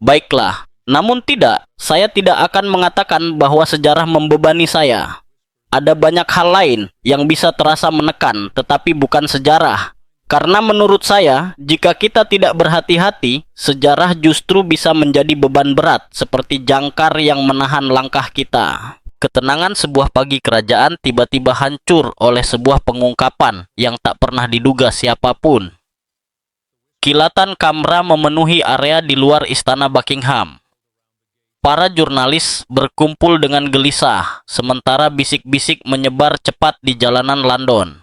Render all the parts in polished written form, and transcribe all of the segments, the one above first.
Baiklah, namun saya tidak akan mengatakan bahwa sejarah membebani saya. Ada banyak hal lain yang bisa terasa menekan, tetapi bukan sejarah. Karena menurut saya, jika kita tidak berhati-hati, sejarah justru bisa menjadi beban berat, seperti jangkar yang menahan langkah kita. Ketenangan sebuah pagi kerajaan tiba-tiba hancur oleh sebuah pengungkapan yang tak pernah diduga siapapun. Kilatan kamera memenuhi area di luar istana Buckingham. Para jurnalis berkumpul dengan gelisah, sementara bisik-bisik menyebar cepat di jalanan London.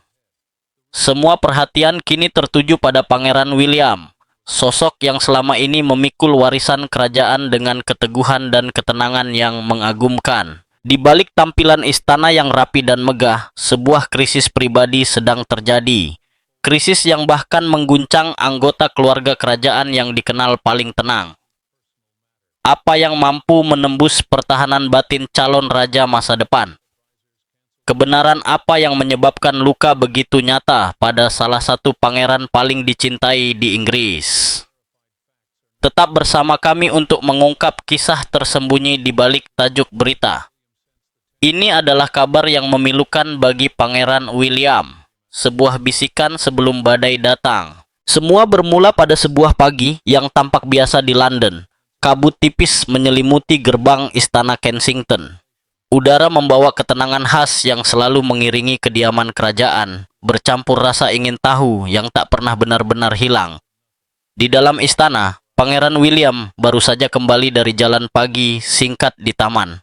Semua perhatian kini tertuju pada Pangeran William, sosok yang selama ini memikul warisan kerajaan dengan keteguhan dan ketenangan yang mengagumkan. Di balik tampilan istana yang rapi dan megah, sebuah krisis pribadi sedang terjadi. Krisis yang bahkan mengguncang anggota keluarga kerajaan yang dikenal paling tenang. Apa yang mampu menembus pertahanan batin calon raja masa depan? Kebenaran apa yang menyebabkan luka begitu nyata pada salah satu pangeran paling dicintai di Inggris? Tetap bersama kami untuk mengungkap kisah tersembunyi di balik tajuk berita. Ini adalah kabar yang memilukan bagi Pangeran William. Sebuah bisikan sebelum badai datang. Semua bermula pada sebuah pagi yang tampak biasa di London. Kabut tipis menyelimuti gerbang istana Kensington. Udara membawa ketenangan khas yang selalu mengiringi kediaman kerajaan, bercampur rasa ingin tahu yang tak pernah benar-benar hilang. Di dalam istana, Pangeran William baru saja kembali dari jalan pagi singkat di taman.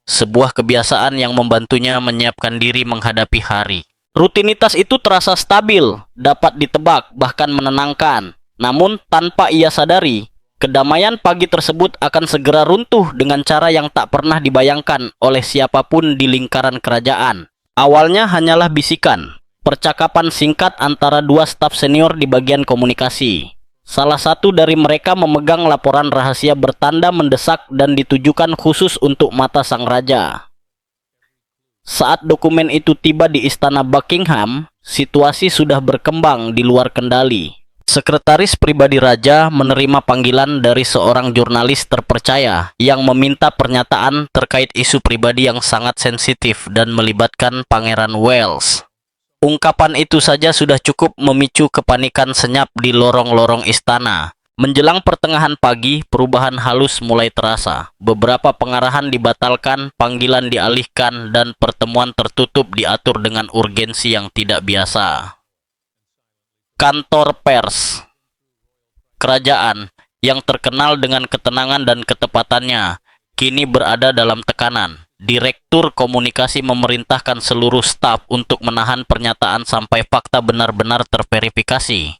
Sebuah kebiasaan yang membantunya menyiapkan diri menghadapi hari. Rutinitas itu terasa stabil, dapat ditebak, bahkan menenangkan. Namun, tanpa ia sadari, kedamaian pagi tersebut akan segera runtuh dengan cara yang tak pernah dibayangkan oleh siapapun di lingkaran kerajaan. Awalnya hanyalah bisikan, percakapan singkat antara dua staf senior di bagian komunikasi. Salah satu dari mereka memegang laporan rahasia bertanda mendesak dan ditujukan khusus untuk mata sang raja. Saat dokumen itu tiba di istana Buckingham, situasi sudah berkembang di luar kendali. Sekretaris pribadi raja menerima panggilan dari seorang jurnalis terpercaya yang meminta pernyataan terkait isu pribadi yang sangat sensitif dan melibatkan Pangeran Wales. Ungkapan itu saja sudah cukup memicu kepanikan senyap di lorong-lorong istana. Menjelang pertengahan pagi, perubahan halus mulai terasa. Beberapa pengarahan dibatalkan, panggilan dialihkan, dan pertemuan tertutup diatur dengan urgensi yang tidak biasa. Kantor pers kerajaan yang terkenal dengan ketenangan dan ketepatannya kini berada dalam tekanan. Direktur komunikasi memerintahkan seluruh staf untuk menahan pernyataan sampai fakta benar-benar terverifikasi.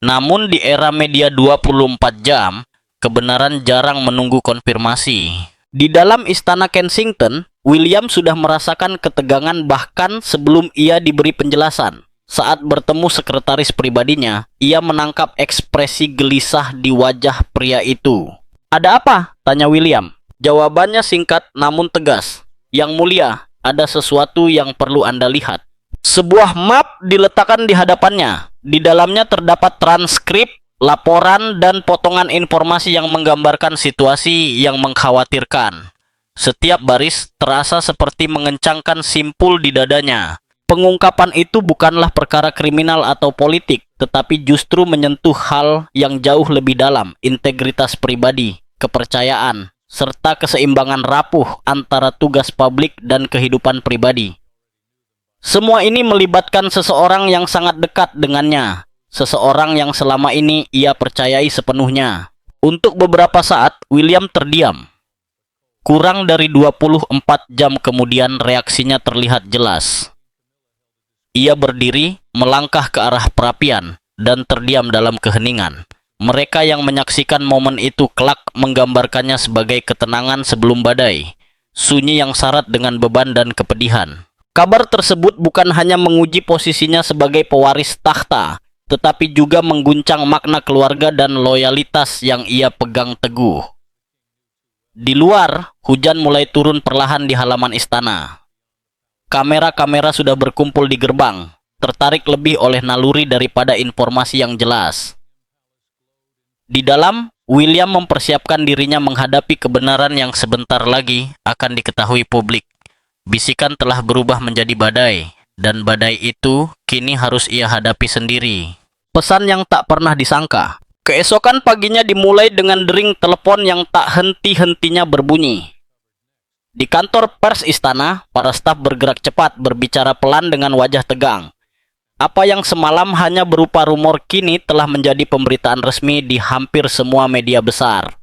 Namun di era media 24 jam, kebenaran jarang menunggu konfirmasi. Di dalam istana Kensington, William sudah merasakan ketegangan bahkan sebelum ia diberi penjelasan. Saat bertemu sekretaris pribadinya, ia menangkap ekspresi gelisah di wajah pria itu. "Ada apa?" tanya William. Jawabannya singkat namun tegas. "Yang mulia, ada sesuatu yang perlu Anda lihat." Sebuah map diletakkan di hadapannya. Di dalamnya terdapat transkrip, laporan, dan potongan informasi yang menggambarkan situasi yang mengkhawatirkan. Setiap baris terasa seperti mengencangkan simpul di dadanya. Pengungkapan itu bukanlah perkara kriminal atau politik, tetapi justru menyentuh hal yang jauh lebih dalam, integritas pribadi, kepercayaan, serta keseimbangan rapuh antara tugas publik dan kehidupan pribadi. Semua ini melibatkan seseorang yang sangat dekat dengannya, seseorang yang selama ini ia percayai sepenuhnya. Untuk beberapa saat, William terdiam. Kurang dari 24 jam kemudian reaksinya terlihat jelas. Ia berdiri, melangkah ke arah perapian, dan terdiam dalam keheningan. Mereka yang menyaksikan momen itu kelak menggambarkannya sebagai ketenangan sebelum badai, sunyi yang syarat dengan beban dan kepedihan. Kabar tersebut bukan hanya menguji posisinya sebagai pewaris tahta, tetapi juga mengguncang makna keluarga dan loyalitas yang ia pegang teguh. Di luar, hujan mulai turun perlahan di halaman istana. Kamera-kamera sudah berkumpul di gerbang, tertarik lebih oleh naluri daripada informasi yang jelas. Di dalam, William mempersiapkan dirinya menghadapi kebenaran yang sebentar lagi akan diketahui publik. Bisikan telah berubah menjadi badai, dan badai itu kini harus ia hadapi sendiri. Pesan yang tak pernah disangka. Keesokan paginya dimulai dengan dering telepon yang tak henti-hentinya berbunyi. Di kantor pers istana, para staf bergerak cepat, berbicara pelan dengan wajah tegang. Apa yang semalam hanya berupa rumor kini telah menjadi pemberitaan resmi di hampir semua media besar.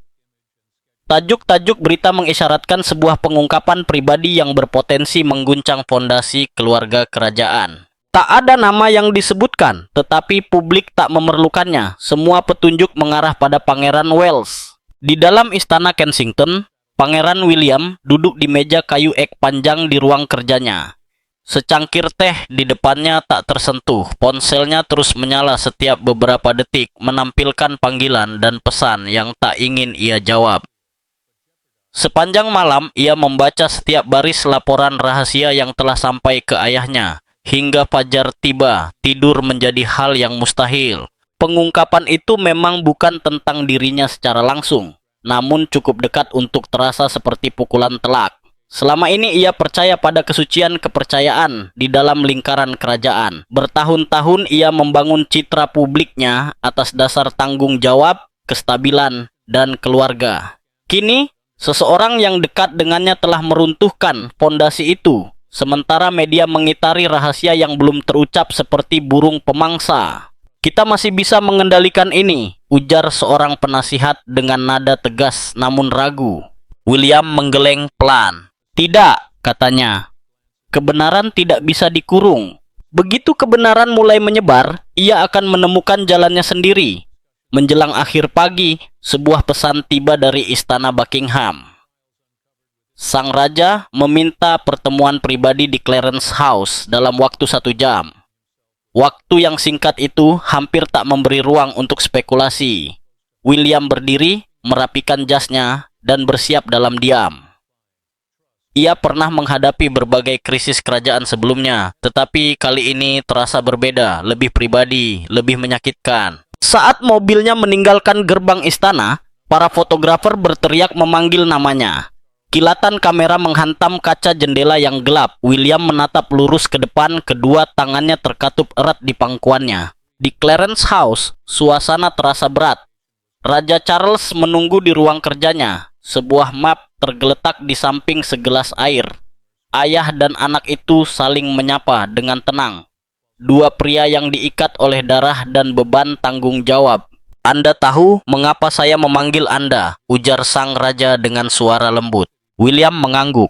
Tajuk-tajuk berita mengisyaratkan sebuah pengungkapan pribadi yang berpotensi mengguncang fondasi keluarga kerajaan. Tak ada nama yang disebutkan, tetapi publik tak memerlukannya. Semua petunjuk mengarah pada Pangeran Wales. Di dalam istana Kensington, Pangeran William duduk di meja kayu ek panjang di ruang kerjanya. Secangkir teh di depannya tak tersentuh. Ponselnya terus menyala setiap beberapa detik, menampilkan panggilan dan pesan yang tak ingin ia jawab. Sepanjang malam, ia membaca setiap baris laporan rahasia yang telah sampai ke ayahnya. Hingga fajar tiba, tidur menjadi hal yang mustahil. Pengungkapan itu memang bukan tentang dirinya secara langsung, namun cukup dekat untuk terasa seperti pukulan telak. Selama ini ia percaya pada kesucian kepercayaan di dalam lingkaran kerajaan. Bertahun-tahun ia membangun citra publiknya atas dasar tanggung jawab, kestabilan, dan keluarga. Kini, seseorang yang dekat dengannya telah meruntuhkan fondasi itu. Sementara media mengitari rahasia yang belum terucap seperti burung pemangsa. Kita masih bisa mengendalikan ini, ujar seorang penasihat dengan nada tegas namun ragu. William menggeleng pelan. Tidak, katanya. Kebenaran tidak bisa dikurung. Begitu kebenaran mulai menyebar, ia akan menemukan jalannya sendiri. Menjelang akhir pagi, sebuah pesan tiba dari istana Buckingham. Sang raja meminta pertemuan pribadi di Clarence House dalam waktu 1 jam. Waktu yang singkat itu hampir tak memberi ruang untuk spekulasi. William berdiri, merapikan jasnya, dan bersiap dalam diam. Ia pernah menghadapi berbagai krisis kerajaan sebelumnya, tetapi kali ini terasa berbeda, lebih pribadi, lebih menyakitkan. Saat mobilnya meninggalkan gerbang istana, para fotografer berteriak memanggil namanya. Kilatan kamera menghantam kaca jendela yang gelap. William menatap lurus ke depan, kedua tangannya terkatup erat di pangkuannya. Di Clarence House, suasana terasa berat. Raja Charles menunggu di ruang kerjanya. Sebuah map tergeletak di samping segelas air. Ayah dan anak itu saling menyapa dengan tenang. Dua pria yang diikat oleh darah dan beban tanggung jawab. Anda tahu mengapa saya memanggil Anda, ujar sang raja dengan suara lembut. William mengangguk.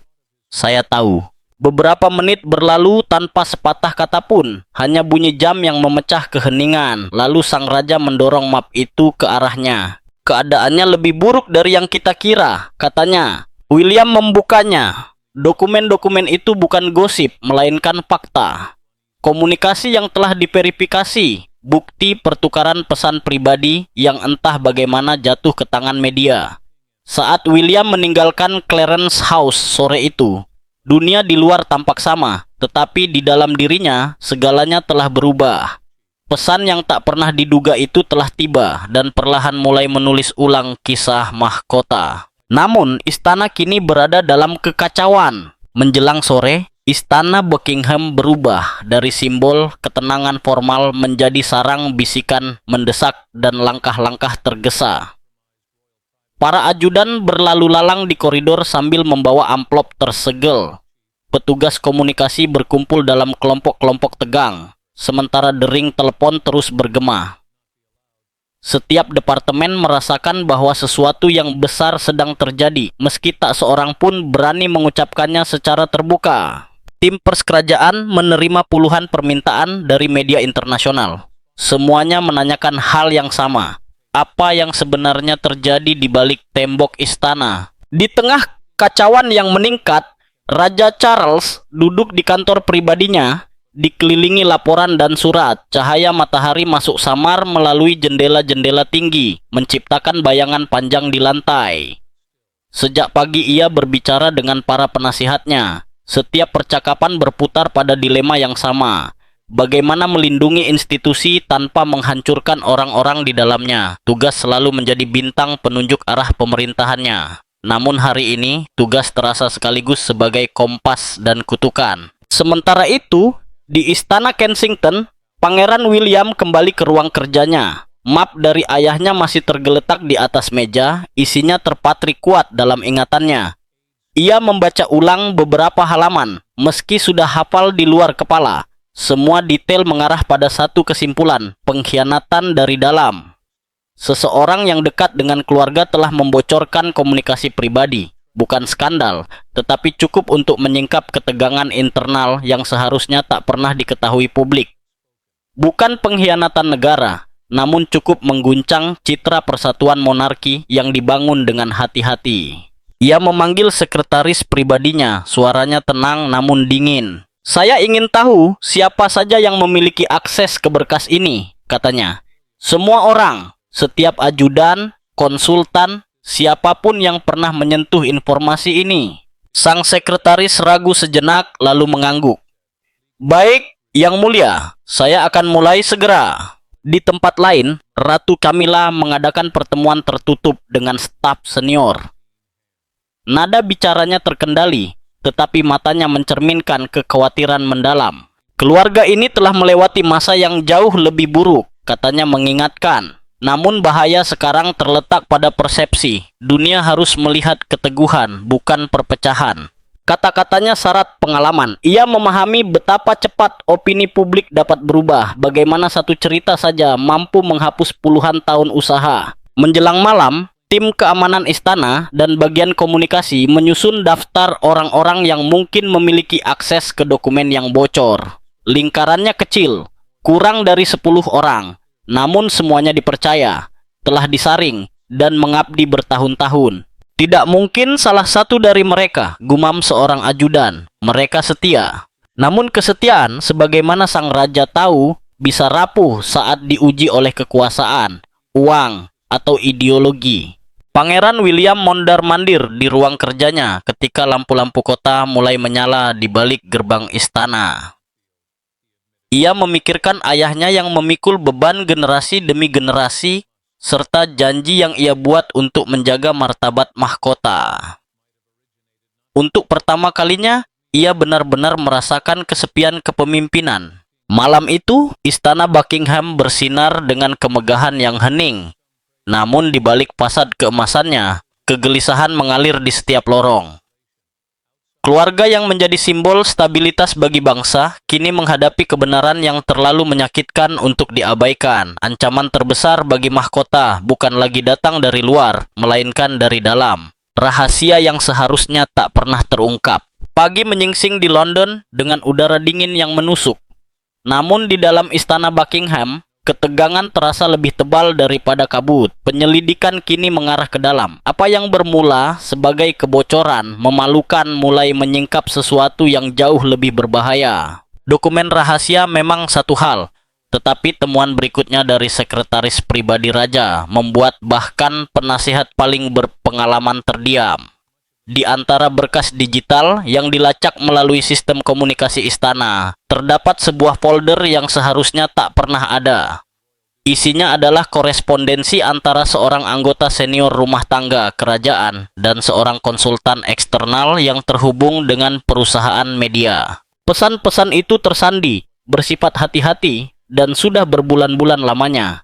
Saya tahu. Beberapa menit berlalu tanpa sepatah kata pun. Hanya bunyi jam yang memecah keheningan. Lalu sang raja mendorong map itu ke arahnya. Keadaannya lebih buruk dari yang kita kira, katanya. William membukanya. Dokumen-dokumen itu bukan gosip, melainkan fakta. Komunikasi yang telah diverifikasi. Bukti pertukaran pesan pribadi yang entah bagaimana jatuh ke tangan media. Saat William meninggalkan Clarence House sore itu, dunia di luar tampak sama, tetapi di dalam dirinya segalanya telah berubah. Pesan yang tak pernah diduga itu telah tiba dan perlahan mulai menulis ulang kisah mahkota. Namun, istana kini berada dalam kekacauan. Menjelang sore, istana Buckingham berubah dari simbol ketenangan formal menjadi sarang bisikan mendesak dan langkah-langkah tergesa. Para ajudan berlalu lalang di koridor sambil membawa amplop tersegel. Petugas komunikasi berkumpul dalam kelompok-kelompok tegang, sementara dering telepon terus bergema. Setiap departemen merasakan bahwa sesuatu yang besar sedang terjadi, meski tak seorang pun berani mengucapkannya secara terbuka. Tim pers kerajaan menerima puluhan permintaan dari media internasional. Semuanya menanyakan hal yang sama. Apa yang sebenarnya terjadi di balik tembok istana? Di tengah kacauan yang meningkat, Raja Charles duduk di kantor pribadinya, dikelilingi laporan dan surat. Cahaya matahari masuk samar melalui jendela-jendela tinggi, menciptakan bayangan panjang di lantai. Sejak pagi ia berbicara dengan para penasihatnya. Setiap percakapan berputar pada dilema yang sama. bagaimana melindungi institusi tanpa menghancurkan orang-orang di dalamnya. Tugas selalu menjadi bintang penunjuk arah pemerintahannya. Namun hari ini, tugas terasa sekaligus sebagai kompas dan kutukan. Sementara itu, di Istana Kensington, Pangeran William kembali ke ruang kerjanya. Map dari ayahnya masih tergeletak di atas meja, isinya terpatri kuat dalam ingatannya. Ia membaca ulang beberapa halaman, meski sudah hafal di luar kepala. Semua detail mengarah pada satu kesimpulan, pengkhianatan dari dalam. Seseorang yang dekat dengan keluarga telah membocorkan komunikasi pribadi, bukan skandal, tetapi cukup untuk menyingkap ketegangan internal yang seharusnya tak pernah diketahui publik. Bukan pengkhianatan negara, namun cukup mengguncang citra persatuan monarki yang dibangun dengan hati-hati. Ia memanggil sekretaris pribadinya, suaranya tenang namun dingin. "Saya ingin tahu siapa saja yang memiliki akses ke berkas ini," katanya. "Semua orang, setiap ajudan, konsultan, siapapun yang pernah menyentuh informasi ini." Sang sekretaris ragu sejenak lalu mengangguk. "Baik, Yang Mulia, saya akan mulai segera." Di tempat lain, Ratu Camilla mengadakan pertemuan tertutup dengan staf senior. Nada bicaranya terkendali, tetapi matanya mencerminkan kekhawatiran mendalam. "Keluarga ini telah melewati masa yang jauh lebih buruk," katanya mengingatkan. "Namun bahaya sekarang terletak pada persepsi. Dunia harus melihat keteguhan, bukan perpecahan." Kata-katanya syarat pengalaman. Ia memahami betapa cepat opini publik dapat berubah, bagaimana satu cerita saja mampu menghapus puluhan tahun usaha. Menjelang malam, tim keamanan istana dan bagian komunikasi menyusun daftar orang-orang yang mungkin memiliki akses ke dokumen yang bocor. Lingkarannya kecil, kurang dari 10 orang, namun semuanya dipercaya, telah disaring, dan mengabdi bertahun-tahun. "Tidak mungkin salah satu dari mereka," gumam seorang ajudan. "Mereka setia." Namun kesetiaan, sebagaimana sang raja tahu, bisa rapuh saat diuji oleh kekuasaan, uang, atau ideologi. Pangeran William mondar-mandir di ruang kerjanya ketika lampu-lampu kota mulai menyala di balik gerbang istana. Ia memikirkan ayahnya yang memikul beban generasi demi generasi, serta janji yang ia buat untuk menjaga martabat mahkota. Untuk pertama kalinya, ia benar-benar merasakan kesepian kepemimpinan. Malam itu, Istana Buckingham bersinar dengan kemegahan yang hening. Namun di balik fasad keemasannya, kegelisahan mengalir di setiap lorong. Keluarga yang menjadi simbol stabilitas bagi bangsa kini menghadapi kebenaran yang terlalu menyakitkan untuk diabaikan. Ancaman terbesar bagi mahkota bukan lagi datang dari luar, melainkan dari dalam. Rahasia yang seharusnya tak pernah terungkap. Pagi menyingsing di London dengan udara dingin yang menusuk. Namun di dalam Istana Buckingham, ketegangan terasa lebih tebal daripada kabut. Penyelidikan kini mengarah ke dalam. Apa yang bermula sebagai kebocoran memalukan mulai menyingkap sesuatu yang jauh lebih berbahaya. Dokumen rahasia memang satu hal, tetapi temuan berikutnya dari sekretaris pribadi raja membuat bahkan penasihat paling berpengalaman terdiam. Di antara berkas digital yang dilacak melalui sistem komunikasi istana, terdapat sebuah folder yang seharusnya tak pernah ada. Isinya adalah korespondensi antara seorang anggota senior rumah tangga kerajaan dan seorang konsultan eksternal yang terhubung dengan perusahaan media. Pesan-pesan itu tersandi, bersifat hati-hati, dan sudah berbulan-bulan lamanya.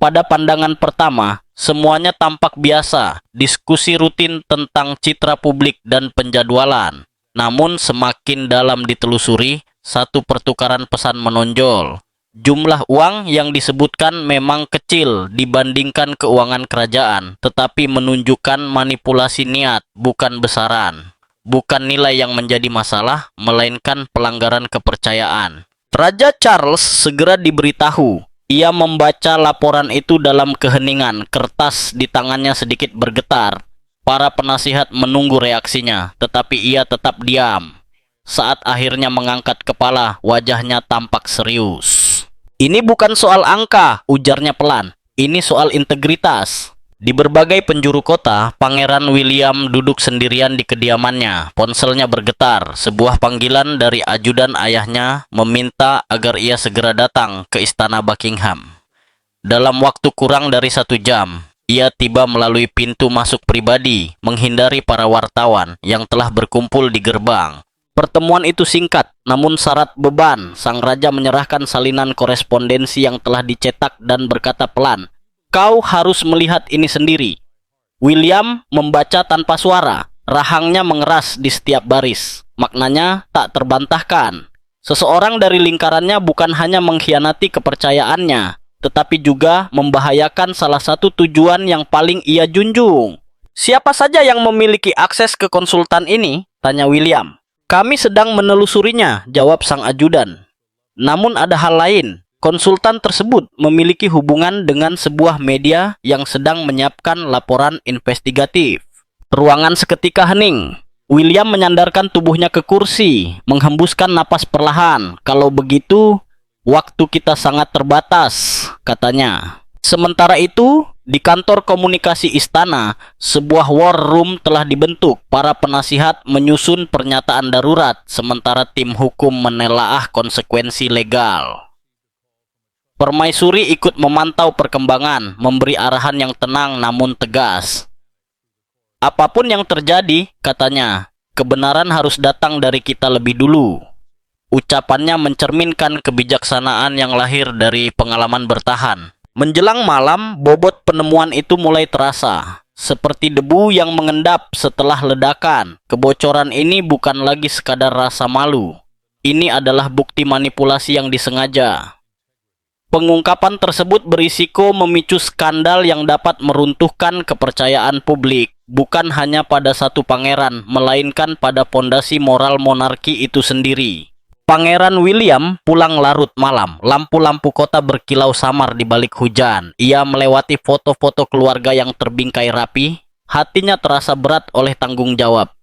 Pada pandangan pertama, semuanya tampak biasa, diskusi rutin tentang citra publik dan penjadwalan. Namun semakin dalam ditelusuri, satu pertukaran pesan menonjol. Jumlah uang yang disebutkan memang kecil dibandingkan keuangan kerajaan, tetapi menunjukkan manipulasi niat, bukan besaran. Bukan nilai yang menjadi masalah, melainkan pelanggaran kepercayaan. Raja Charles segera diberitahu. Ia membaca laporan itu dalam keheningan, kertas di tangannya sedikit bergetar. Para penasihat menunggu reaksinya, tetapi ia tetap diam. Saat akhirnya mengangkat kepala, wajahnya tampak serius. "Ini bukan soal angka," ujarnya pelan. "Ini soal integritas." Di berbagai penjuru kota, Pangeran William duduk sendirian di kediamannya. Ponselnya bergetar. Sebuah panggilan dari ajudan ayahnya meminta agar ia segera datang ke istana Buckingham. Dalam waktu kurang dari 1 jam, ia tiba melalui pintu masuk pribadi, menghindari para wartawan yang telah berkumpul di gerbang. Pertemuan itu singkat, namun syarat beban. Sang raja menyerahkan salinan korespondensi yang telah dicetak dan berkata pelan, "Kau harus melihat ini sendiri." William membaca tanpa suara. Rahangnya mengeras di setiap baris. Maknanya tak terbantahkan. Seseorang dari lingkarannya bukan hanya mengkhianati kepercayaannya, tetapi juga membahayakan salah satu tujuan yang paling ia junjung. "Siapa saja yang memiliki akses ke konsultan ini?" tanya William. "Kami sedang menelusurinya," jawab sang ajudan. "Namun ada hal lain. Konsultan tersebut memiliki hubungan dengan sebuah media yang sedang menyiapkan laporan investigatif." Ruangan seketika hening. William menyandarkan tubuhnya ke kursi, menghembuskan napas perlahan. "Kalau begitu, waktu kita sangat terbatas," katanya. Sementara itu, di kantor komunikasi istana, sebuah war room telah dibentuk. Para penasihat menyusun pernyataan darurat, sementara tim hukum menelaah konsekuensi legal. Permaisuri ikut memantau perkembangan, memberi arahan yang tenang namun tegas. "Apapun yang terjadi," katanya, "kebenaran harus datang dari kita lebih dulu." Ucapannya mencerminkan kebijaksanaan yang lahir dari pengalaman bertahan. Menjelang malam, bobot penemuan itu mulai terasa. Seperti debu yang mengendap setelah ledakan, kebocoran ini bukan lagi sekadar rasa malu. Ini adalah bukti manipulasi yang disengaja. Pengungkapan tersebut berisiko memicu skandal yang dapat meruntuhkan kepercayaan publik, bukan hanya pada satu pangeran, melainkan pada pondasi moral monarki itu sendiri. Pangeran William pulang larut malam. Lampu-lampu kota berkilau samar di balik hujan. Ia melewati foto-foto keluarga yang terbingkai rapi. Hatinya terasa berat oleh tanggung jawab.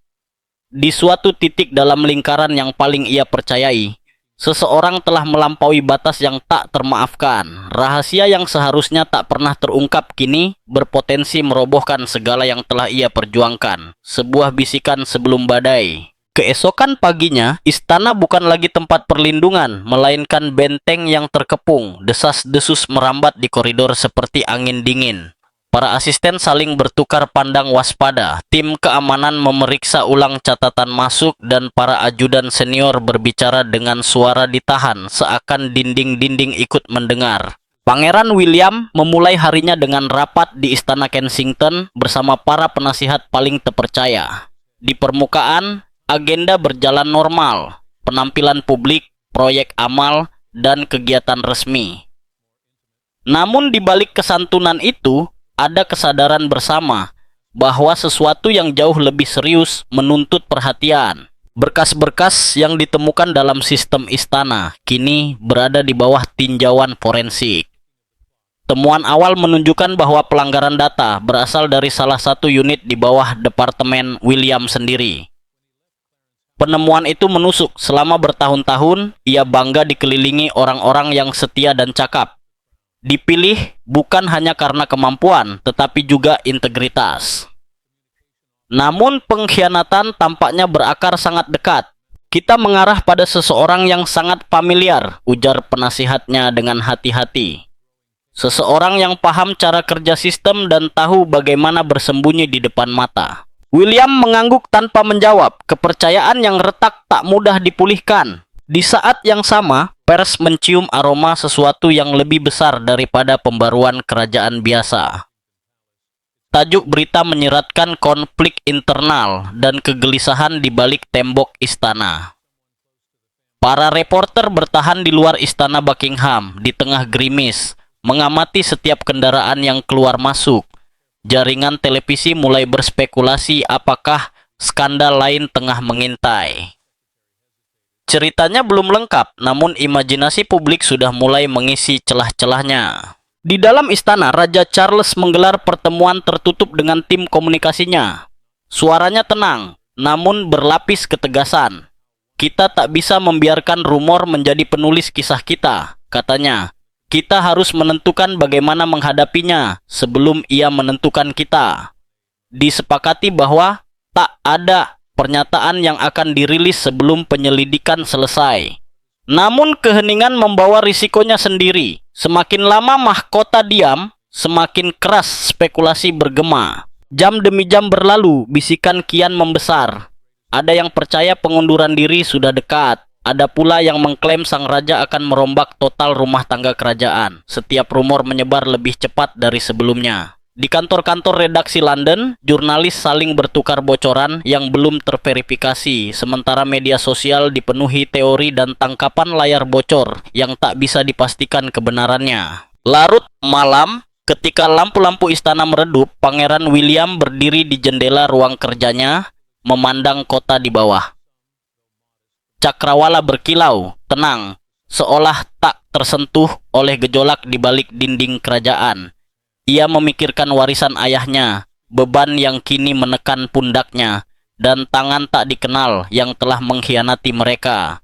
Di suatu titik dalam lingkaran yang paling ia percayai, seseorang telah melampaui batas yang tak termaafkan. Rahasia yang seharusnya tak pernah terungkap kini berpotensi merobohkan segala yang telah ia perjuangkan. Sebuah bisikan sebelum badai. Keesokan paginya, istana bukan lagi tempat perlindungan, melainkan benteng yang terkepung. Desas-desus merambat di koridor seperti angin dingin. Para asisten saling bertukar pandang waspada. Tim keamanan memeriksa ulang catatan masuk dan para ajudan senior berbicara dengan suara ditahan, seakan dinding-dinding ikut mendengar. Pangeran William memulai harinya dengan rapat di Istana Kensington bersama para penasihat paling terpercaya. Di permukaan, agenda berjalan normal, penampilan publik, proyek amal, dan kegiatan resmi. Namun di balik kesantunan itu, ada kesadaran bersama bahwa sesuatu yang jauh lebih serius menuntut perhatian. Berkas-berkas yang ditemukan dalam sistem istana kini berada di bawah tinjauan forensik. Temuan awal menunjukkan bahwa pelanggaran data berasal dari salah satu unit di bawah Departemen William sendiri. Penemuan itu menusuk. Selama bertahun-tahun, ia bangga dikelilingi orang-orang yang setia dan cakap. Dipilih bukan hanya karena kemampuan, tetapi juga integritas. Namun pengkhianatan tampaknya berakar sangat dekat. "Kita mengarah pada seseorang yang sangat familiar," ujar penasihatnya dengan hati-hati. "Seseorang yang paham cara kerja sistem dan tahu bagaimana bersembunyi di depan mata." William mengangguk tanpa menjawab. Kepercayaan yang retak tak mudah dipulihkan. Di saat yang sama, pers mencium aroma sesuatu yang lebih besar daripada pembaruan kerajaan biasa. Tajuk berita menyiratkan konflik internal dan kegelisahan di balik tembok istana. Para reporter bertahan di luar istana Buckingham, di tengah gerimis, mengamati setiap kendaraan yang keluar masuk. Jaringan televisi mulai berspekulasi apakah skandal lain tengah mengintai. Ceritanya belum lengkap, namun imajinasi publik sudah mulai mengisi celah-celahnya. Di dalam istana, Raja Charles menggelar pertemuan tertutup dengan tim komunikasinya. Suaranya tenang, namun berlapis ketegasan. "Kita tak bisa membiarkan rumor menjadi penulis kisah kita," katanya. Kita harus menentukan bagaimana menghadapinya sebelum ia menentukan kita. Disepakati bahwa tak ada pernyataan yang akan dirilis sebelum penyelidikan selesai. Namun keheningan membawa risikonya sendiri. Semakin lama mahkota diam, semakin keras spekulasi bergema. Jam demi jam berlalu, bisikan kian membesar. Ada yang percaya pengunduran diri sudah dekat. Ada pula yang mengklaim sang raja akan merombak total rumah tangga kerajaan. Setiap rumor menyebar lebih cepat dari sebelumnya. Di kantor-kantor redaksi London, jurnalis saling bertukar bocoran yang belum terverifikasi, sementara media sosial dipenuhi teori dan tangkapan layar bocor yang tak bisa dipastikan kebenarannya. Larut malam, ketika lampu-lampu istana meredup, Pangeran William berdiri di jendela ruang kerjanya, memandang kota di bawah. Cakrawala berkilau, tenang, seolah tak tersentuh oleh gejolak di balik dinding kerajaan. Ia memikirkan warisan ayahnya, beban yang kini menekan pundaknya, dan tangan tak dikenal yang telah mengkhianati mereka.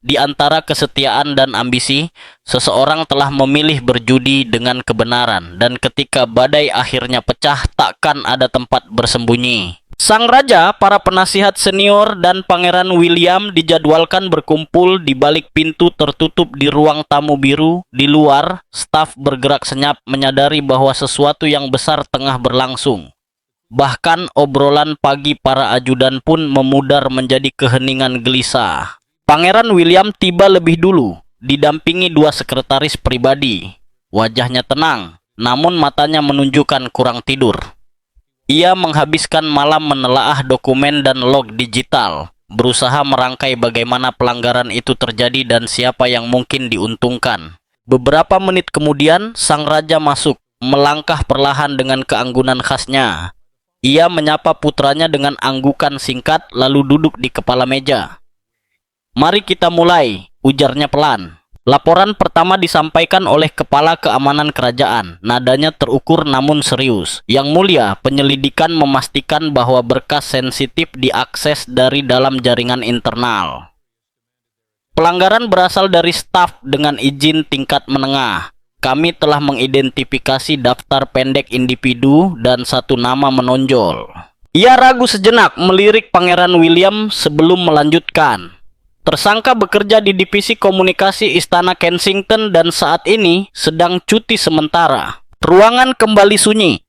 Di antara kesetiaan dan ambisi, seseorang telah memilih berjudi dengan kebenaran, dan ketika badai akhirnya pecah, takkan ada tempat bersembunyi. Sang raja, para penasihat senior, dan Pangeran William dijadwalkan berkumpul di balik pintu tertutup di ruang tamu biru. Di luar, staf bergerak senyap menyadari bahwa sesuatu yang besar tengah berlangsung. Bahkan obrolan pagi para ajudan pun memudar menjadi keheningan gelisah. Pangeran William tiba lebih dulu, didampingi dua sekretaris pribadi. Wajahnya tenang, namun matanya menunjukkan kurang tidur. Ia menghabiskan malam menelaah dokumen dan log digital, berusaha merangkai bagaimana pelanggaran itu terjadi dan siapa yang mungkin diuntungkan. Beberapa menit kemudian, sang raja masuk, melangkah perlahan dengan keanggunan khasnya. Ia menyapa putranya dengan anggukan singkat, lalu duduk di kepala meja. "Mari kita mulai," ujarnya pelan. Laporan pertama disampaikan oleh Kepala Keamanan Kerajaan. Nadanya terukur namun serius. "Yang mulia, penyelidikan memastikan bahwa berkas sensitif diakses dari dalam jaringan internal. Pelanggaran berasal dari staf dengan izin tingkat menengah. Kami telah mengidentifikasi daftar pendek individu dan satu nama menonjol." Ia ragu sejenak melirik Pangeran William sebelum melanjutkan. "Tersangka bekerja di divisi komunikasi Istana Kensington dan saat ini sedang cuti sementara." Ruangan kembali sunyi.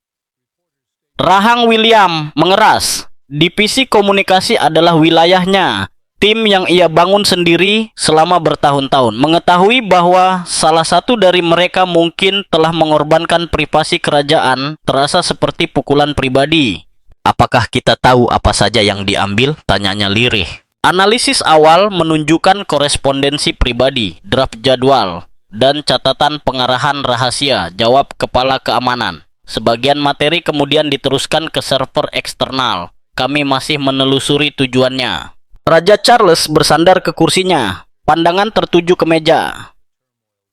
Rahang William mengeras. Divisi komunikasi adalah wilayahnya. Tim yang ia bangun sendiri selama bertahun-tahun. Mengetahui bahwa salah satu dari mereka mungkin telah mengorbankan privasi kerajaan terasa seperti pukulan pribadi. "Apakah kita tahu apa saja yang diambil?" tanyanya lirih. Analisis awal menunjukkan korespondensi pribadi, draft jadwal, dan catatan pengarahan rahasia, jawab Kepala Keamanan. Sebagian materi kemudian diteruskan ke server eksternal. Kami masih menelusuri tujuannya. Raja Charles bersandar ke kursinya, pandangan tertuju ke meja.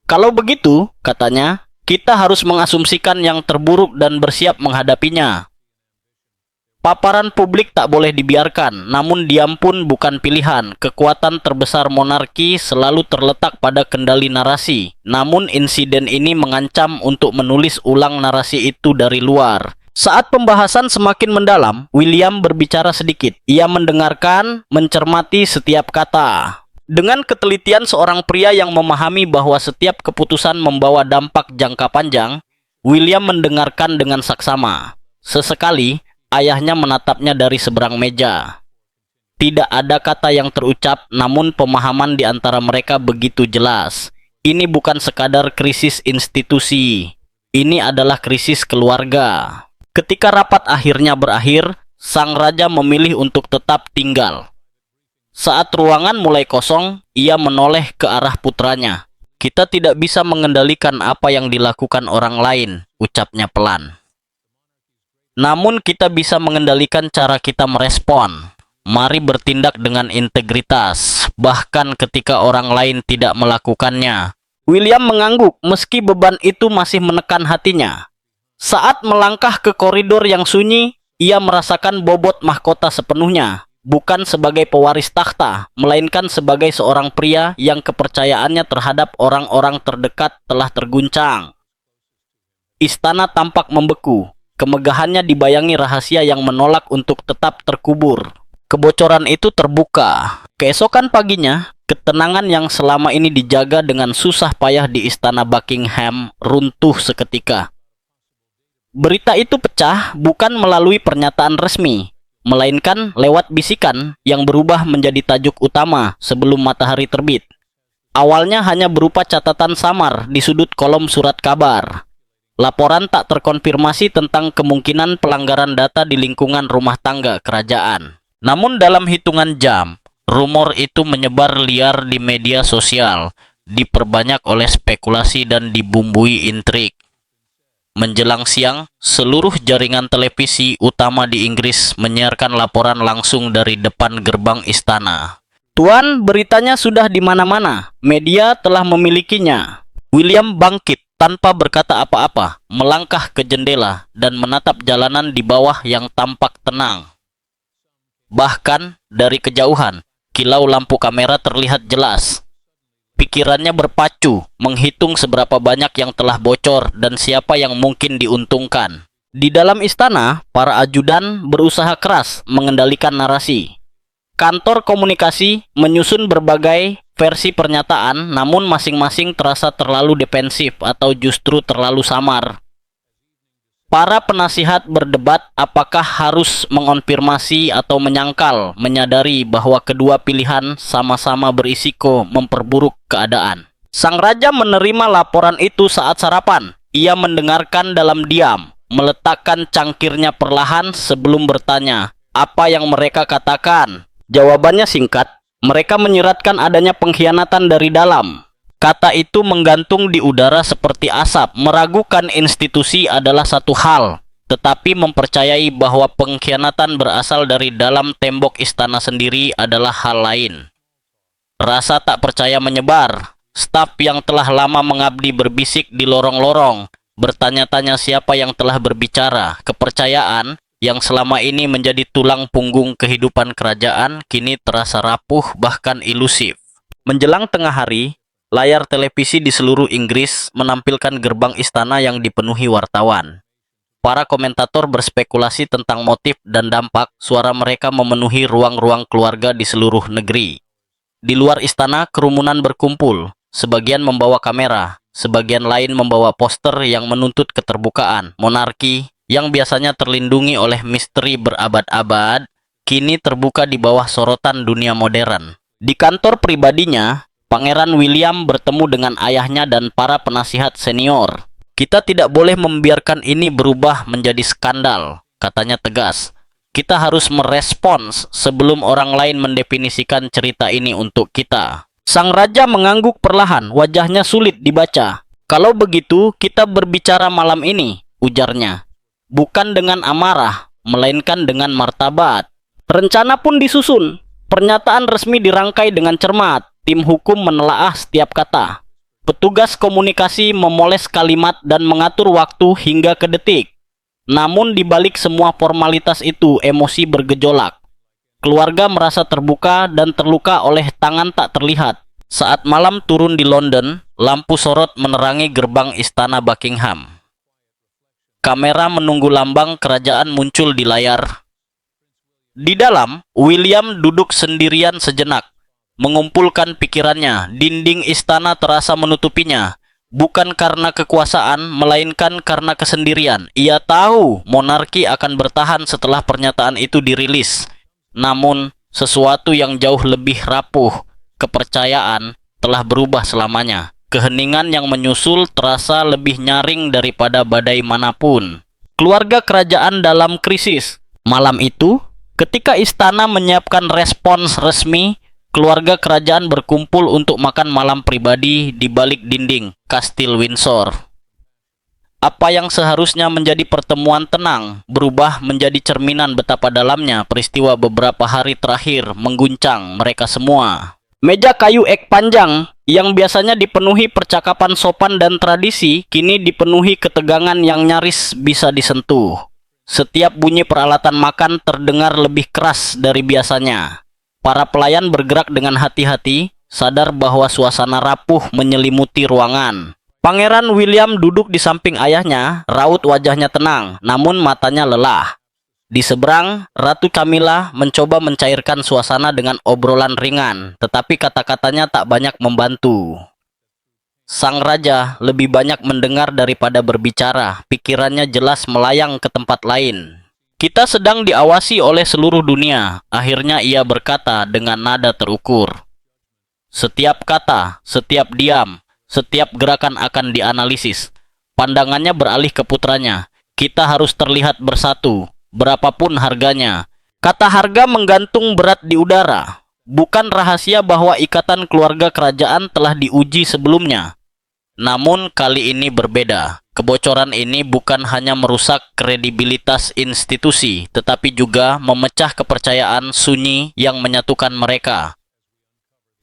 "Kalau begitu," katanya, "kita harus mengasumsikan yang terburuk dan bersiap menghadapinya. Paparan publik tak boleh dibiarkan, namun diam pun bukan pilihan. Kekuatan terbesar monarki selalu terletak pada kendali narasi. Namun insiden ini mengancam untuk menulis ulang narasi itu dari luar." Saat pembahasan semakin mendalam, William berbicara sedikit. Ia mendengarkan, mencermati setiap kata. Dengan ketelitian seorang pria yang memahami bahwa setiap keputusan membawa dampak jangka panjang, William mendengarkan dengan saksama. Sesekali, ayahnya menatapnya dari seberang meja. Tidak ada kata yang terucap, namun pemahaman di antara mereka begitu jelas. Ini bukan sekadar krisis institusi. Ini adalah krisis keluarga. Ketika rapat akhirnya berakhir, sang raja memilih untuk tetap tinggal. Saat ruangan mulai kosong, ia menoleh ke arah putranya. "Kita tidak bisa mengendalikan apa yang dilakukan orang lain," ucapnya pelan. "Namun kita bisa mengendalikan cara kita merespon. Mari bertindak dengan integritas, bahkan ketika orang lain tidak melakukannya." William mengangguk meski beban itu masih menekan hatinya. Saat melangkah ke koridor yang sunyi, ia merasakan bobot mahkota sepenuhnya. bukan sebagai pewaris takhta, melainkan sebagai seorang pria yang kepercayaannya terhadap orang-orang terdekat telah terguncang. Istana tampak membeku. Kemegahannya dibayangi rahasia yang menolak untuk tetap terkubur. Kebocoran itu terbuka. Keesokan paginya, ketenangan yang selama ini dijaga dengan susah payah di Istana Buckingham runtuh seketika. Berita itu pecah bukan melalui pernyataan resmi, melainkan lewat bisikan yang berubah menjadi tajuk utama sebelum matahari terbit. Awalnya hanya berupa catatan samar di sudut kolom surat kabar. Laporan tak terkonfirmasi tentang kemungkinan pelanggaran data di lingkungan rumah tangga kerajaan. Namun dalam hitungan jam, rumor itu menyebar liar di media sosial, diperbanyak oleh spekulasi dan dibumbui intrik. Menjelang siang, seluruh jaringan televisi utama di Inggris menyiarkan laporan langsung dari depan gerbang istana. Tuan, beritanya sudah di mana-mana. Media telah memilikinya. William bangkit tanpa berkata apa-apa, melangkah ke jendela dan menatap jalanan di bawah yang tampak tenang. Bahkan dari kejauhan, kilau lampu kamera terlihat jelas. Pikirannya berpacu, menghitung seberapa banyak yang telah bocor dan siapa yang mungkin diuntungkan. Di dalam istana, para ajudan berusaha keras mengendalikan narasi. Kantor komunikasi menyusun berbagai versi pernyataan, namun masing-masing terasa terlalu defensif atau justru terlalu samar. Para penasihat berdebat apakah harus mengonfirmasi atau menyangkal, menyadari bahwa kedua pilihan sama-sama berisiko memperburuk keadaan. Sang raja menerima laporan itu saat sarapan. Ia mendengarkan dalam diam, meletakkan cangkirnya perlahan sebelum bertanya, apa yang mereka katakan? Jawabannya singkat, mereka menyiratkan adanya pengkhianatan dari dalam. Kata itu menggantung di udara seperti asap. Meragukan institusi adalah satu hal, tetapi mempercayai bahwa pengkhianatan berasal dari dalam tembok istana sendiri adalah hal lain. Rasa tak percaya menyebar. Staf yang telah lama mengabdi berbisik di lorong-lorong, bertanya-tanya siapa yang telah berbicara. Kepercayaan yang selama ini menjadi tulang punggung kehidupan kerajaan kini terasa rapuh bahkan ilusif. Menjelang tengah hari, layar televisi di seluruh Inggris menampilkan gerbang istana yang dipenuhi wartawan. Para komentator berspekulasi tentang motif dan dampak. Suara mereka memenuhi ruang-ruang keluarga di seluruh negeri. Di luar istana, kerumunan berkumpul. Sebagian membawa kamera, sebagian lain membawa poster yang menuntut keterbukaan. Monarki yang biasanya terlindungi oleh misteri berabad-abad, kini terbuka di bawah sorotan dunia modern. Di kantor pribadinya, Pangeran William bertemu dengan ayahnya dan para penasihat senior. Kita tidak boleh membiarkan ini berubah menjadi skandal, katanya tegas. Kita harus merespons sebelum orang lain mendefinisikan cerita ini untuk kita. Sang raja mengangguk perlahan, wajahnya sulit dibaca. Kalau begitu, kita berbicara malam ini, ujarnya. Bukan dengan amarah, melainkan dengan martabat. Rencana pun disusun. Pernyataan resmi dirangkai dengan cermat. Tim hukum menelaah setiap kata. Petugas komunikasi memoles kalimat dan mengatur waktu hingga ke detik. Namun di balik semua formalitas itu, emosi bergejolak. Keluarga merasa terbuka dan terluka oleh tangan tak terlihat. Saat malam turun di London, lampu sorot menerangi gerbang istana Buckingham. Kamera menunggu lambang kerajaan muncul di layar. Di dalam, William duduk sendirian sejenak, mengumpulkan pikirannya. Dinding istana terasa menutupinya, bukan karena kekuasaan, melainkan karena kesendirian. Ia tahu monarki akan bertahan setelah pernyataan itu dirilis. Namun, sesuatu yang jauh lebih rapuh, kepercayaan, telah berubah selamanya. Keheningan yang menyusul terasa lebih nyaring daripada badai manapun. Keluarga kerajaan dalam krisis. Malam itu, ketika istana menyiapkan respons resmi, keluarga kerajaan berkumpul untuk makan malam pribadi di balik dinding Kastil Windsor. Apa yang seharusnya menjadi pertemuan tenang berubah menjadi cerminan betapa dalamnya peristiwa beberapa hari terakhir mengguncang mereka semua. Meja kayu ek panjang yang biasanya dipenuhi percakapan sopan dan tradisi kini dipenuhi ketegangan yang nyaris bisa disentuh. Setiap bunyi peralatan makan terdengar lebih keras dari biasanya. Para pelayan bergerak dengan hati-hati, sadar bahwa suasana rapuh menyelimuti ruangan. Pangeran William duduk di samping ayahnya, raut wajahnya tenang, namun matanya lelah. Di seberang, Ratu Camilla mencoba mencairkan suasana dengan obrolan ringan, tetapi kata-katanya tak banyak membantu. Sang raja lebih banyak mendengar daripada berbicara, pikirannya jelas melayang ke tempat lain. Kita sedang diawasi oleh seluruh dunia, akhirnya ia berkata dengan nada terukur. Setiap kata, setiap diam, setiap gerakan akan dianalisis. Pandangannya beralih ke putranya. Kita harus terlihat bersatu, berapapun harganya. Kata harga menggantung berat di udara. Bukan rahasia bahwa ikatan keluarga kerajaan telah diuji sebelumnya. Namun kali ini berbeda. Kebocoran ini bukan hanya merusak kredibilitas institusi, tetapi juga memecah kepercayaan sunyi yang menyatukan mereka.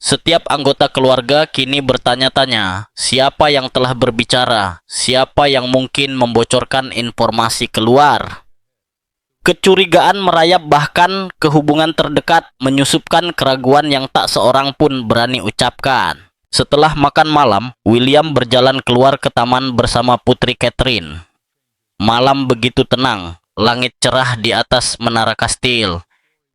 Setiap anggota keluarga kini bertanya-tanya, siapa yang telah berbicara, siapa yang mungkin membocorkan informasi keluar. Kecurigaan merayap bahkan ke hubungan terdekat, menyusupkan keraguan yang tak seorang pun berani ucapkan. Setelah makan malam, William berjalan keluar ke taman bersama putri Catherine. Malam begitu tenang, langit cerah di atas menara kastil.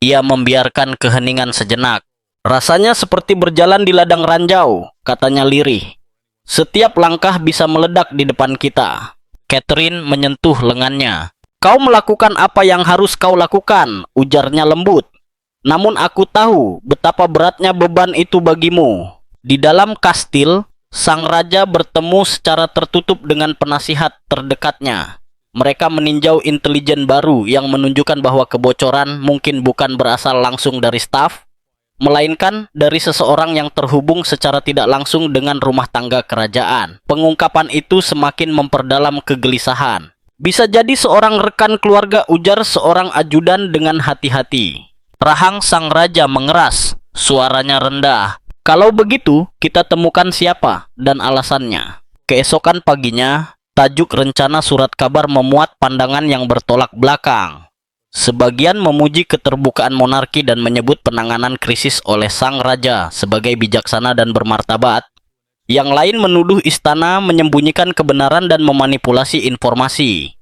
Ia membiarkan keheningan sejenak. Rasanya seperti berjalan di ladang ranjau, katanya lirih. Setiap langkah bisa meledak di depan kita. Catherine menyentuh lengannya. Kau melakukan apa yang harus kau lakukan, ujarnya lembut. Namun aku tahu betapa beratnya beban itu bagimu. Di dalam kastil, sang raja bertemu secara tertutup dengan penasihat terdekatnya. Mereka meninjau intelijen baru yang menunjukkan bahwa kebocoran mungkin bukan berasal langsung dari staf, melainkan dari seseorang yang terhubung secara tidak langsung dengan rumah tangga kerajaan. Pengungkapan itu semakin memperdalam kegelisahan. Bisa jadi seorang rekan keluarga, ujar seorang ajudan dengan hati-hati. Rahang sang raja mengeras, suaranya rendah. Kalau begitu, kita temukan siapa dan alasannya. Keesokan paginya, tajuk rencana surat kabar memuat pandangan yang bertolak belakang. Sebagian memuji keterbukaan monarki dan menyebut penanganan krisis oleh sang raja sebagai bijaksana dan bermartabat. Yang lain menuduh istana menyembunyikan kebenaran dan memanipulasi informasi.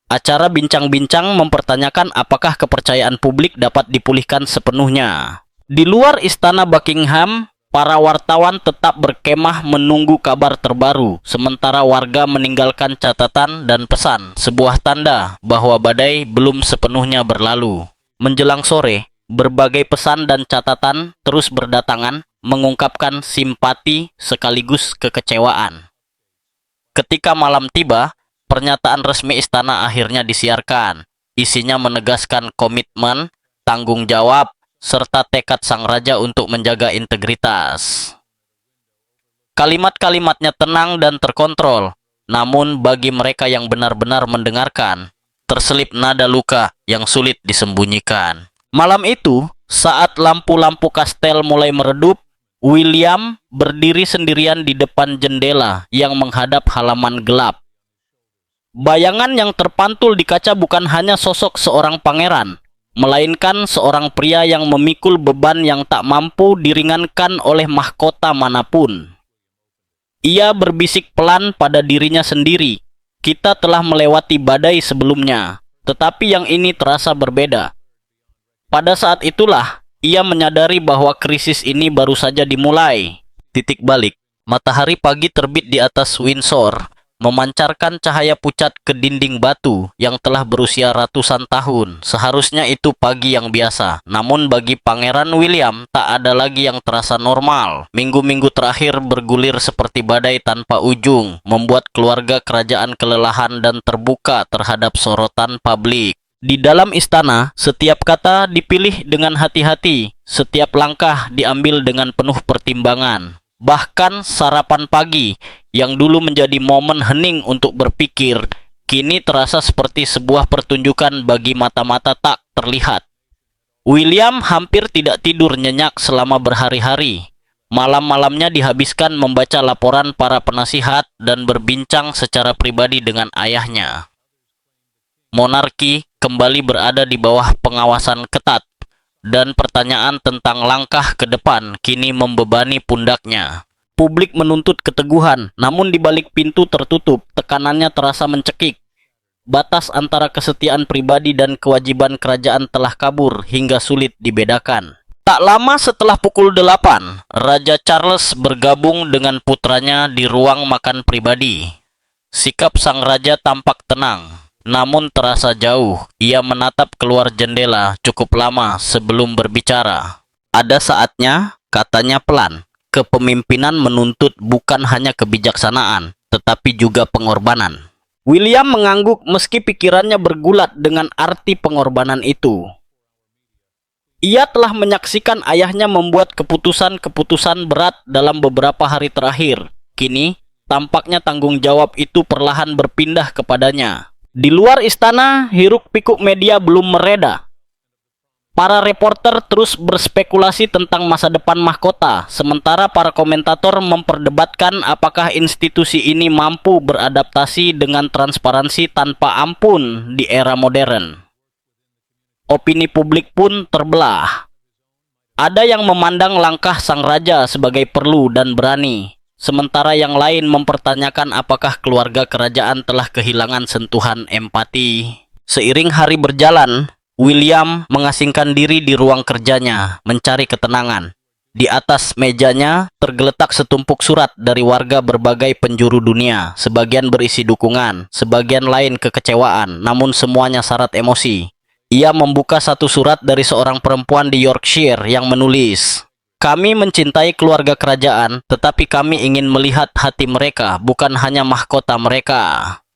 Acara bincang-bincang mempertanyakan apakah kepercayaan publik dapat dipulihkan sepenuhnya. Di luar istana Buckingham, para wartawan tetap berkemah menunggu kabar terbaru, sementara warga meninggalkan catatan dan pesan, sebuah tanda bahwa badai belum sepenuhnya berlalu. Menjelang sore, berbagai pesan dan catatan terus berdatangan, mengungkapkan simpati sekaligus kekecewaan. Ketika malam tiba, pernyataan resmi istana akhirnya disiarkan. Isinya menegaskan komitmen, tanggung jawab, serta tekad sang raja untuk menjaga integritas. Kalimat-kalimatnya tenang dan terkontrol, namun bagi mereka yang benar-benar mendengarkan, terselip nada luka yang sulit disembunyikan. Malam itu, saat lampu-lampu kastel mulai meredup, William berdiri sendirian di depan jendela yang menghadap halaman gelap. Bayangan yang terpantul di kaca bukan hanya sosok seorang pangeran, melainkan seorang pria yang memikul beban yang tak mampu diringankan oleh mahkota manapun. Ia berbisik pelan pada dirinya sendiri. Kita telah melewati badai sebelumnya, tetapi yang ini terasa berbeda. Pada saat itulah, ia menyadari bahwa krisis ini baru saja dimulai. Titik balik. Matahari pagi terbit di atas Windsor, memancarkan cahaya pucat ke dinding batu yang telah berusia ratusan tahun. Seharusnya itu pagi yang biasa. Namun bagi Pangeran William, tak ada lagi yang terasa normal. Minggu-minggu terakhir bergulir seperti badai tanpa ujung, membuat keluarga kerajaan kelelahan dan terbuka terhadap sorotan publik. Di dalam istana, setiap kata dipilih dengan hati-hati, setiap langkah diambil dengan penuh pertimbangan. Bahkan sarapan pagi, yang dulu menjadi momen hening untuk berpikir, kini terasa seperti sebuah pertunjukan bagi mata-mata tak terlihat. William hampir tidak tidur nyenyak selama berhari-hari. Malam-malamnya dihabiskan membaca laporan para penasihat dan berbincang secara pribadi dengan ayahnya. Monarki, kembali berada di bawah pengawasan ketat, dan pertanyaan tentang langkah ke depan kini membebani pundaknya. Publik menuntut keteguhan, namun di balik pintu tertutup, tekanannya terasa mencekik. Batas antara kesetiaan pribadi dan kewajiban kerajaan telah kabur hingga sulit dibedakan. Tak lama setelah pukul 8, Raja Charles bergabung dengan putranya di ruang makan pribadi. Sikap sang raja tampak tenang, namun terasa jauh. Ia menatap keluar jendela cukup lama sebelum berbicara. Ada saatnya, katanya pelan, kepemimpinan menuntut bukan hanya kebijaksanaan, tetapi juga pengorbanan. William mengangguk meski pikirannya bergulat dengan arti pengorbanan itu. Ia telah menyaksikan ayahnya membuat keputusan-keputusan berat dalam beberapa hari terakhir. Kini, tampaknya tanggung jawab itu perlahan berpindah kepadanya. Di luar istana, hiruk-pikuk media belum mereda. Para reporter terus berspekulasi tentang masa depan mahkota, sementara para komentator memperdebatkan apakah institusi ini mampu beradaptasi dengan transparansi tanpa ampun di era modern. Opini publik pun terbelah. Ada yang memandang langkah sang raja sebagai perlu dan berani, sementara yang lain mempertanyakan apakah keluarga kerajaan telah kehilangan sentuhan empati. Seiring hari berjalan, William mengasingkan diri di ruang kerjanya, mencari ketenangan. Di atas mejanya tergeletak setumpuk surat dari warga berbagai penjuru dunia. Sebagian berisi dukungan, sebagian lain kekecewaan, namun semuanya syarat emosi. Ia membuka satu surat dari seorang perempuan di Yorkshire yang menulis, "Kami mencintai keluarga kerajaan, tetapi kami ingin melihat hati mereka, bukan hanya mahkota mereka."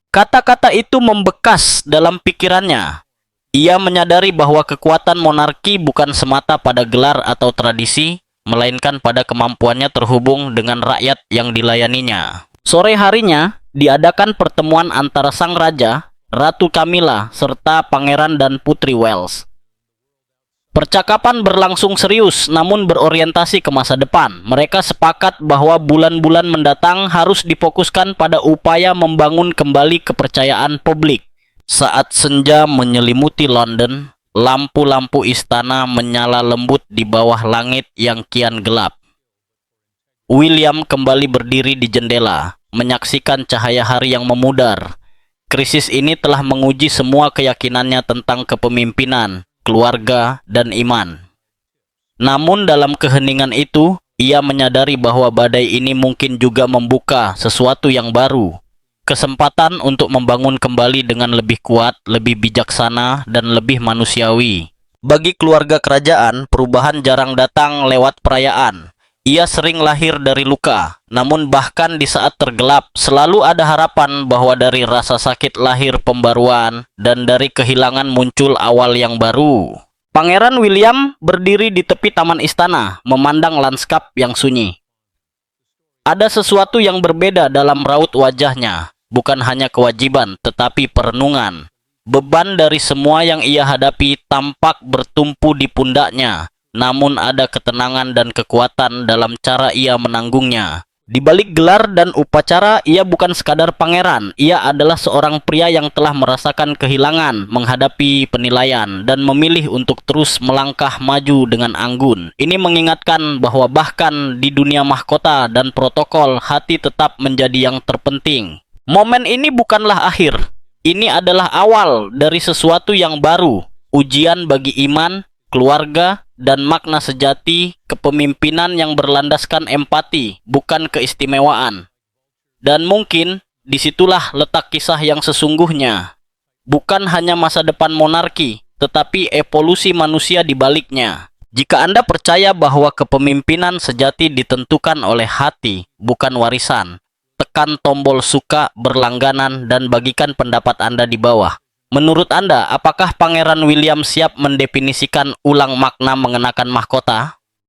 Kata-kata itu membekas dalam pikirannya. Ia menyadari bahwa kekuatan monarki bukan semata pada gelar atau tradisi, melainkan pada kemampuannya terhubung dengan rakyat yang dilayaninya. Sore harinya, diadakan pertemuan antara sang raja, Ratu Camilla, serta Pangeran dan Putri Wales. Percakapan berlangsung serius namun berorientasi ke masa depan. Mereka sepakat bahwa bulan-bulan mendatang harus difokuskan pada upaya membangun kembali kepercayaan publik. Saat senja menyelimuti London, lampu-lampu istana menyala lembut di bawah langit yang kian gelap. William kembali berdiri di jendela, menyaksikan cahaya hari yang memudar. Krisis ini telah menguji semua keyakinannya tentang kepemimpinan, keluarga, dan iman. Namun dalam keheningan itu, ia menyadari bahwa badai ini mungkin juga membuka sesuatu yang baru. Kesempatan untuk membangun kembali dengan lebih kuat, lebih bijaksana, dan lebih manusiawi. Bagi keluarga kerajaan, perubahan jarang datang lewat perayaan. Ia sering lahir dari luka, namun bahkan di saat tergelap, selalu ada harapan bahwa dari rasa sakit lahir pembaruan, dan dari kehilangan muncul awal yang baru. Pangeran William berdiri di tepi taman istana, memandang lanskap yang sunyi. Ada sesuatu yang berbeda dalam raut wajahnya, bukan hanya kewajiban, tetapi perenungan. Beban dari semua yang ia hadapi tampak bertumpu di pundaknya. Namun ada ketenangan dan kekuatan dalam cara ia menanggungnya. Di balik gelar dan upacara, ia bukan sekadar pangeran. Ia adalah seorang pria yang telah merasakan kehilangan, menghadapi penilaian, dan memilih untuk terus melangkah maju dengan anggun. Ini mengingatkan bahwa bahkan di dunia mahkota dan protokol, hati tetap menjadi yang terpenting. Momen ini bukanlah akhir. Ini adalah awal dari sesuatu yang baru. Ujian bagi iman, keluarga, dan makna sejati kepemimpinan yang berlandaskan empati, bukan keistimewaan. Dan mungkin disitulah letak kisah yang sesungguhnya. Bukan hanya masa depan monarki, tetapi evolusi manusia di baliknya. Jika Anda percaya bahwa kepemimpinan sejati ditentukan oleh hati, bukan warisan, tekan tombol suka berlangganan dan bagikan pendapat Anda di bawah. Menurut Anda, apakah Pangeran William siap mendefinisikan ulang makna mengenakan mahkota?